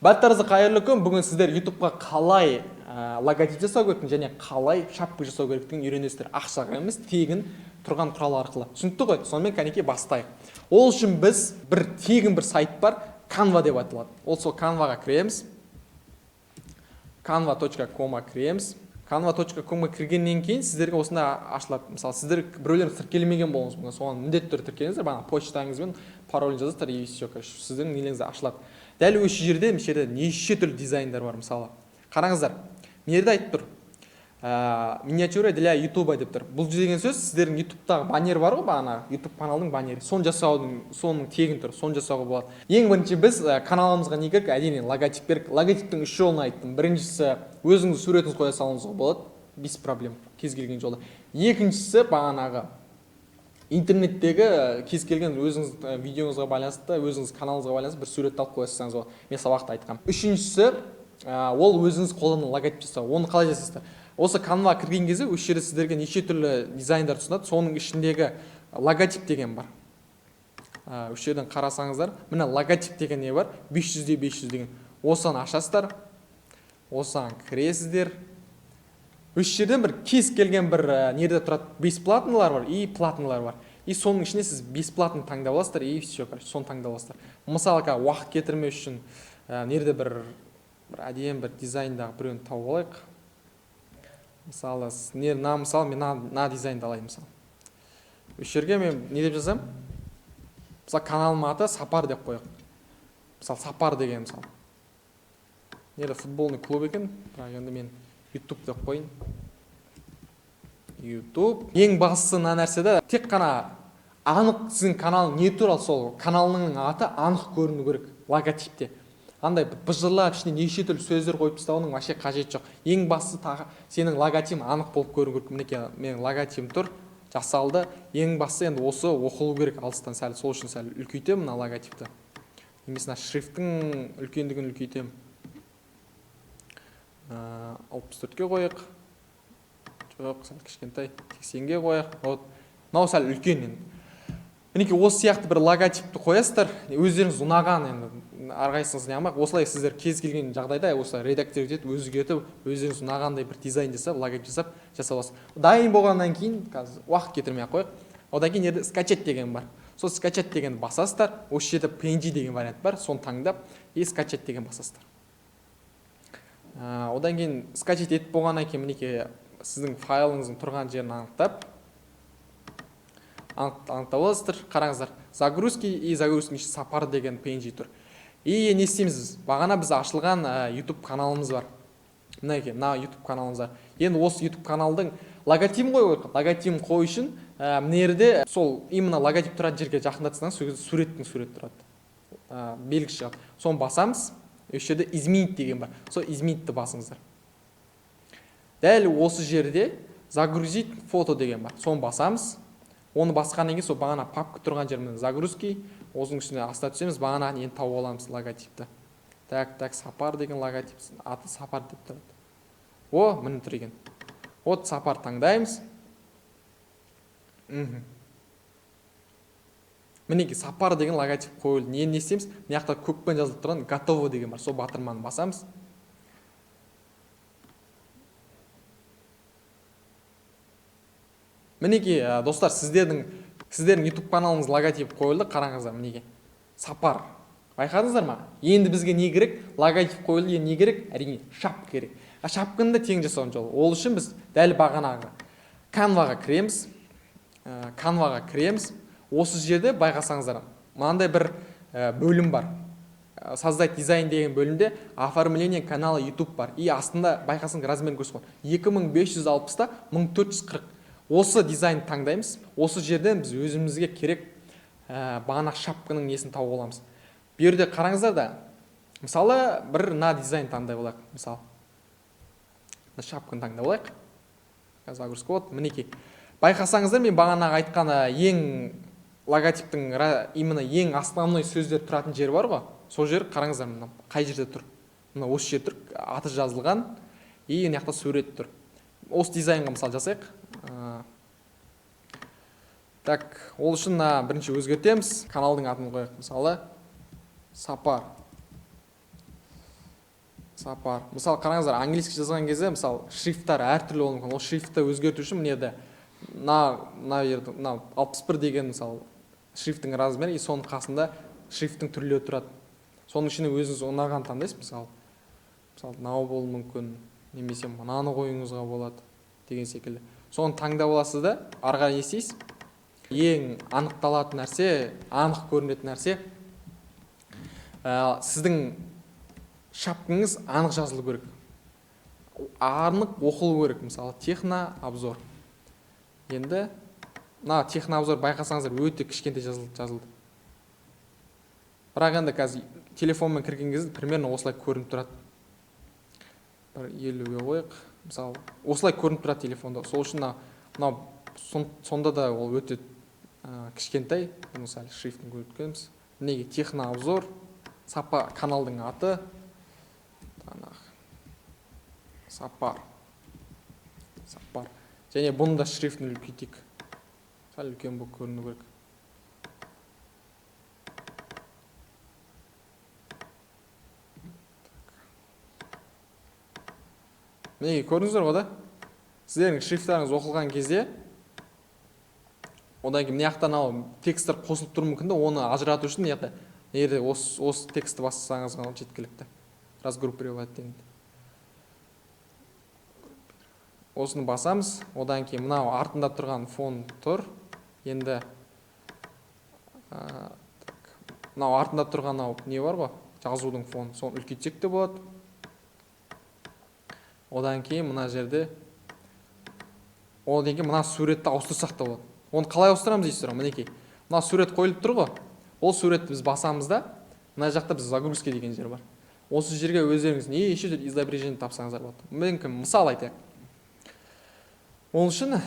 Баттарыңызға қайырлы күн. Бүгін сіздер YouTube'ға қалай логотип жасау керектігін және қалай шапка жасау керектігін үйренесіздер. Ақшаға емес, тегін тұрған құрал арқылы. Түсінікті ғой? Сонымен кәнекей бастайық. Ол үшін біз тегін бір сайт бар, Canva деп аталады. Ол сол Canva-ға кіреміз. canva.com-ға кіреміз. canva.com-ға кіргеннен кейін сіздерге осында ашылады. Мысалы, сіздер біреулеріңіз тіркелмеген болыңыз, соған міндетті түрде тіркеліңіздер, бағана почтаңызбен паролін жазасыздар, и все, сіздің нелеріңіз ашылады. Дәл осы жерде неше түрлі дизайндар бар. Мысалы, қараңыздар, мына жерде айтып тұр, миниатюра для YouTube деп тұр. Бұл деген сөз сіздердің YouTube-тағы баннер бар ғой, бағана YouTube каналдың баннері. Соның тегін тұр, соны жасауға болады. Ең бірінші біз каналымызға не керек? Әрине логотип керек. Логотиптің 3 жолын айттым. Біріншісі, өзіңіз суретіңіз қоя салуыңызға болады, без проблем, кез келген жолда. Екіншісі, бағанағы интернеттегі кез келген өзіңіз видеоңызға байланысты, өзіңіз каналыңызға байланысты бір сурет алып қоя салсаңыз болады. Мен сабақта айтқам. Үшіншісі, ол өзіңіз қолдан логотип жасау. Оны қалай жасайсыздар? Осы Canva кірген кезде осы жерде сіздерге неше түрлі дизайндар ұсынады. Соның ішіндегі логотип деген бар. Осы жерден қарасаңыздар, міне логотип деген не бар? 500-де 500 деген. Осыны ашасыздар. Осыған кіресіздер. Осы жерден бір кез келген бір неде тұрады, бесплатнылар бар и платнылар бар. И соның ішіне сіз бесплатны таңдап аласыздар, и все, соны таңдап аласыздар. Мысалы, уақыт кетірмеу үшін неде бір әдемі бір дизайндағы біреуін тауып алайық. Мысалы, мен мына дизайнды алайын мысалы. Осы жерге мен не деп жазам? Мысалы, каналым аты Сапар деп қояйық. Мысалы, Сапар деген мысалы. Неде футболный клуб екен, бірақ енді мен YouTube деп қойын. YouTube. Ең бастысы мына нәрседе тек қана анық сіздің канал не туралы, сол каналының аты анық көріну керек логотипте. Андай быжырлап ішіне неше түрлі сөздер қойып тастауының вообще қажеті жоқ. Ең бастысы сенің логотипің анық болып көріну керек. Мінекей менің логотипім тұр, жасалды. Ең бастысы енді осы оқылу керек алыстан сәл. Сол үшін сәл үлкейтемін мына логотипті. Немесе мына шрифттің үлкендігін үлкейтемін. 64-ке қояйық. Жоқ, сәл кішкентай 80-ге қояйық. Мынау сәл үлкен енді. Мінекей осы сияқты бір логотипті қоясыздар, өздеріңіз ұнаған енді әрқайсыңыз не алмақ. Осылай сіздер кез келген жағдайда осылай редактор етіп, өзгертіп, өздеріңіз ұнағандай бір дизайн жасап, логотип жасап аласыз. Дайын болғаннан кейін қазір уақыт кетірмей ақ қояйық. Одан кейін жерде скачать деген бар. Сол скачать дегенді басасыздар. Осы жерде PNG деген вариант бар, соны таңдап, и скачать деген басасыздар. Одан кейін скачать етіп болғаннан кейін мінекей сіздің файлыңыздың тұрған жерін анықтап аласыздар. Қараңыздар, загрузки и загрузки Сапар деген PNG тұр. И не істейміз? Бағана біз ашылған YouTube каналымыз бар. Мына YouTube каналымыз бар. Енді осы YouTube каналдың логотипін қою керек. Логотипін қою үшін мына жерде сол именно логотип тұратын жерге жақындатсаңыз, суреттің сурет тұрады. Белгі шығады. Соны басамыз. Осы жерде изменить деген бар. Сол изменитті басыңыздар. Дәл осы жерде загрузить фото деген бар. Соны басамыз. Оны басқаннан кейін сол бағана папка тұрған жермен загрузки, осының үстіне астына түсеміз, бағана енді тауып аламыз логотипті. Так, Сапар деген логотип, аты Сапар деп тұрады. Міне тұр екен. Сапар таңдаймыз. Мінекей Сапар деген логотип қойылды. Не істейміз? Мына жақта көкпен жазылып тұрған готово деген бар. Сол батырманы басамыз. Мінекей, достар, сіздердің YouTube каналыңыз логотип қойылды, қараңыздар, мінекей. Сапар. Байқадыңыздар ма? Енді бізге не керек? Логотип қойылды, енді не керек? Әрине, шапка керек. Шапканы да тең жасауын жолы. Ол үшін біз дәл бағанағы Canva-ға кіреміз. Осы жерде байқасаңыздар, мынандай бір бөлім бар. Создать дизайн деген бөлімде оформление канала YouTube бар. И астында байқасаңыз размерін көрсетіп қойған. 2560-та 1440. Осы дизайн таңдаймыз. Осы жерден біз өзімізге керек бағана шапканың несін тауып аламыз. Бұл жерде қараңыздар да, мысалы бір мына дизайн таңдай болайық. Мысалы, шапканы таңдай болайық. Загрузка мінекей. Байқасаңыздар, мен бағана айтқан ең логотиптің именно ең основной сөздер тұратын жер бар ғой. Сол жер қараңыздар, қай жерде тұр. Осы жер тұр, аты жазылған, и мына жақта сурет тұр. Осы дизайнға мысал жасайық. Так, ол үшін бірінші өзгертеміз. Каналдың атын қояйық, мысалы Сапар. сапар. Мысалы қараңыздар, английский жазған кезде мысалы шрифттар әртүрлі болуы мүмкін. Ол шрифтті өзгерту үшін мына жерде мына 61 деген мысалы шрифттің размері, и соның қасында шрифттің түрлері тұрады. Соның ішіне өзіңіз ұнаған таңдайсыз. Мысалы мынау болуы мүмкін, немесе мынаны қоюыңызға болады деген секілді. Соны таңдап аласыз да, ары қарай не істейсіз? Ең анықталатын нәрсе, анық көрінетін нәрсе, сіздің шапкаңыз анық жазылу керек, анық оқылу керек. Мысалы технообзор. Енді мына технообзор байқасаңыздар өте кішкентай жазылды. Бірақ енді қазір телефонмен кірген кезде примерно осылай көрініп тұрады. Бір 50-ге қойық. Мысалы осылай көрініп тұрады телефонда. Сол үшін сонда да ол өте кішкентай. Мысалы шрифтін көріп көреміз. Неге технообзор, сапа каналдың аты, сапар. Және бұны да шрифтін үлкейтейік. Сәл үлкен болып көріну керек. Неге көрдіңіздер ғой да? Сіздердің шрифттарыңыз оқылған кезде, одан кейін мына жақтан тексттер қосылып тұруы мүмкін, оны ажырату үшін егер осы текстті бассаңыз ғана жеткілікті. Разгруппировать дегенді. Осыны басамыз, одан кейін мынау артында тұрған фон тұр. Енді мынау артында тұрған не бар ғой? Жазудың фоны. Соны үлкейтсек те болады. Одан кейін мына жерде мына суретті ауыстырсақ та болады. Оны қалай ауыстырамыз дейсіздер? Мінекей. Мына сурет қойылып тұр ғой. Ол суретті біз басамыз да, мына жақта біз загрузка деген жер бар. Осы жерге өздеріңіз неше түрлі изображение тапсаңыздар болады. Мүмкін мысал айтайық. Ол үшін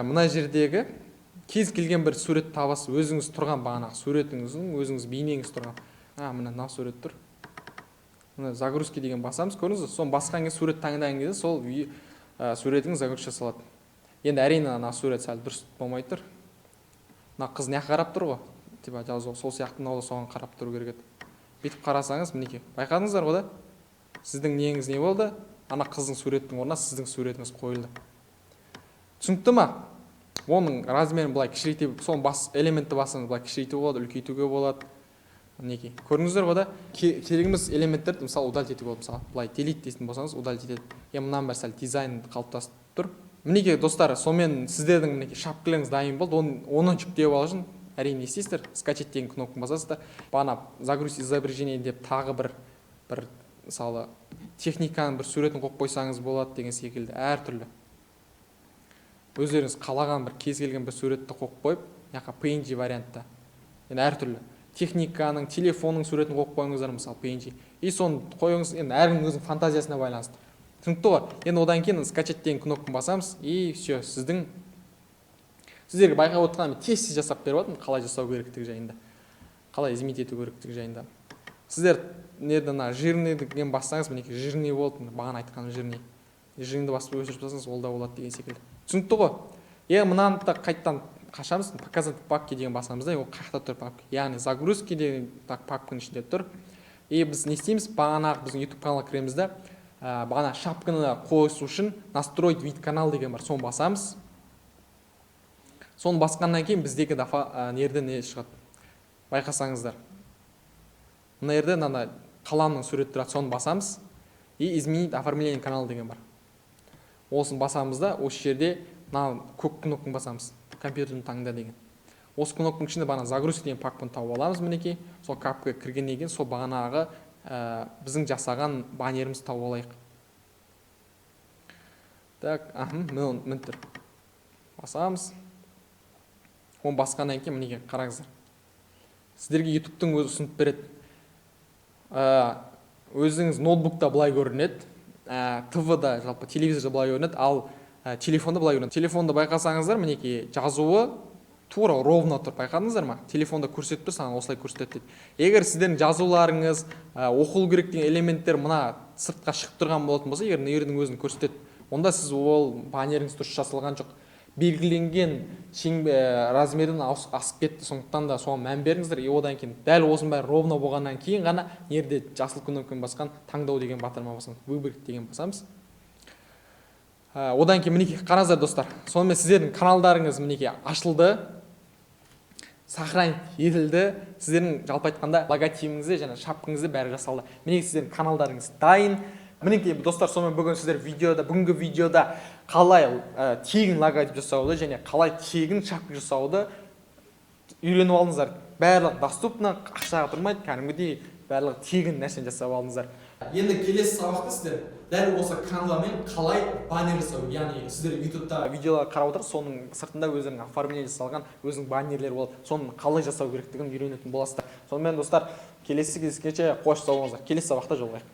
мына жердегі кез келген бір сурет табасыз, өзіңіз тұрған бағанағы суретіңіздің, өзіңіз бейнеңіз тұрған. Мына сурет тұр. Мына загрузка деген басамыз, көрдіңіз бе? Соны басқан кезде сурет таңдаған кезде сол суретіңіз загрузка жасалады. Енді әрине мына сурет сәл дұрыс болмай тұр. Мына қыз не қарап тұр ғой? Типа жазу сол сияқты, мынау да соған қарап тұру керек еді. Бүйтіп қарасаңыз, мінекей. Байқадыңыздар ғой да? Сіздің неңіз не болды? Ана қыздың суреттің орнына сіздің суретіңіз қойылды. Түсінікті ма? Оның размерін былай кішірейтіп, соның элементті басыңыз былай кішірейтуге болады, үлкейтуге болады. Мінекей. Көрдіңіздер ғой да? Керегіміз элементтерді мысалы удалить етуге болады. Мысалы, былай delete дейтін болсаңыз удалить етеді. Мынаны бір сәл дизайн қалыптасып тұр. Мінекей достар, сонымен сіздердің мінекей шапкаларыңыз дайын болды. Оны жүктеп алу үшін әрине істейсіздер, скачать деген кнопканы басасыздар. Бағана загрузить изображение деп тағы бір мысалы техниканың бір суретін қойып қойсаңыз болады деген секілді әртүрлі. Өздеріңіз қалаған бір кез келген бір суретті қойып қойып, яқа PNG вариантта. Енді әртүрлі. Техниканың, телефонның суретін қойып қойыңыздар, мысалы PNG. И соны қойыңыз, енді әркімнің өзінің фантазиясына байланысты. Түсінікті ғой? Енді одан кейін скачать деген кнопканы басамыз, и все, сіздерге байқап отырған тест жасап беріп отырмын, қалай жасау керектігі жайында, қалай изменить ету керектігі жайында. Сіздер жирный деген бассаңыз, мінекей жирный болды, бағана айтқан жирный. Жирнийді басып өшіріп тастасаңыз, ол да болады деген секілді. Түсінікті ғой? Мынаны да қайттан қашамыз, показать папки деген басамыз да, ол қайда тұр папка. Яғни загрузки деген папканың ішінде тұр. И біз не істейміз? Бағана біздің YouTube каналға кіреміз да, бағана шапканы қосу үшін настроить вид канал деген бар, соны басамыз. Соны басқаннан кейін біздегі нерде не шығады? Байқасаңыздар. Мына жерде қаламның суреті тұрады, соны басамыз. И изменить оформление канала деген бар. Осын басамыз да, осы жерде көк кнопканы басамыз. Компьютердің таңда деген. Осы кнопканың ішінде бағана загрузка деген папканы тауып аламыз мінекей. Сол папкаға кіргеннен кейін сол бағанағы біздің жасаған баннерімізді тауып алайық. Так, мінтір. Басамыз. Оны басқаннан кейін мінекей қараңыздар. Сіздерге YouTube-тың өзі ұсынып береді. Өзіңіз ноутбукта былай көрінеді, ТВ-да, жалпы телевизорда былай көрінеді, ал телефонда былай көрінеді. Телефонда байқасаңыздар, мінекей жазуы тура ровно тұр, байқадыңыздар ма? Телефонда көрсетіп тұр, саған осылай көрсетеді дейді. Егер сіздердің жазуларыңыз, оқылу керек деген элементтер мына сыртқа шығып тұрған болатын болса, егер нердің өзін көрсетеді, онда сіз ол баннеріңіз дұрыс жасалған жоқ. белгіленген размерден асып кетті, сондықтан да соған мән беріңіздер. Одан кейін дәл осының бәрі ровно болғаннан кейін ғана жерде жасыл кнопканы басқан таңдау деген батырма басамыз, выбрать деген басамыз. Одан кейін мінекей қараңыздар достар, сонымен сіздердің каналдарыңыз мінекей ашылды, сохранить етілді, сіздердің жалпы айтқанда логотипіңізді және шапкаңызды бәрі жасалды. Мінекей сіздердің каналдарыңыз дайын. Мінекей достар, сонымен бүгінгі видеода қалай тегін логотип жасауды және қалай тегін шапка жасауды үйреніп алдыңыздар. Барлығы доступны, ақшаға тұрмайды, кәдімгідей барлығы тегін нәрсені жасап алдыңыздар. Енді келесі сабақта сіздер дәл осы канвамен қалай баннер жасау, яғни сіздер ютубта видеолар қарап отырсыз, соның сыртында өздерінің оформление жасалған өзінің баннерлері болады, соны қалай жасау керектігін үйренетін боласыздар. Сонымен достар, келесі кездескенше қош сау болыңыздар. Келесі сабақта жолығайық.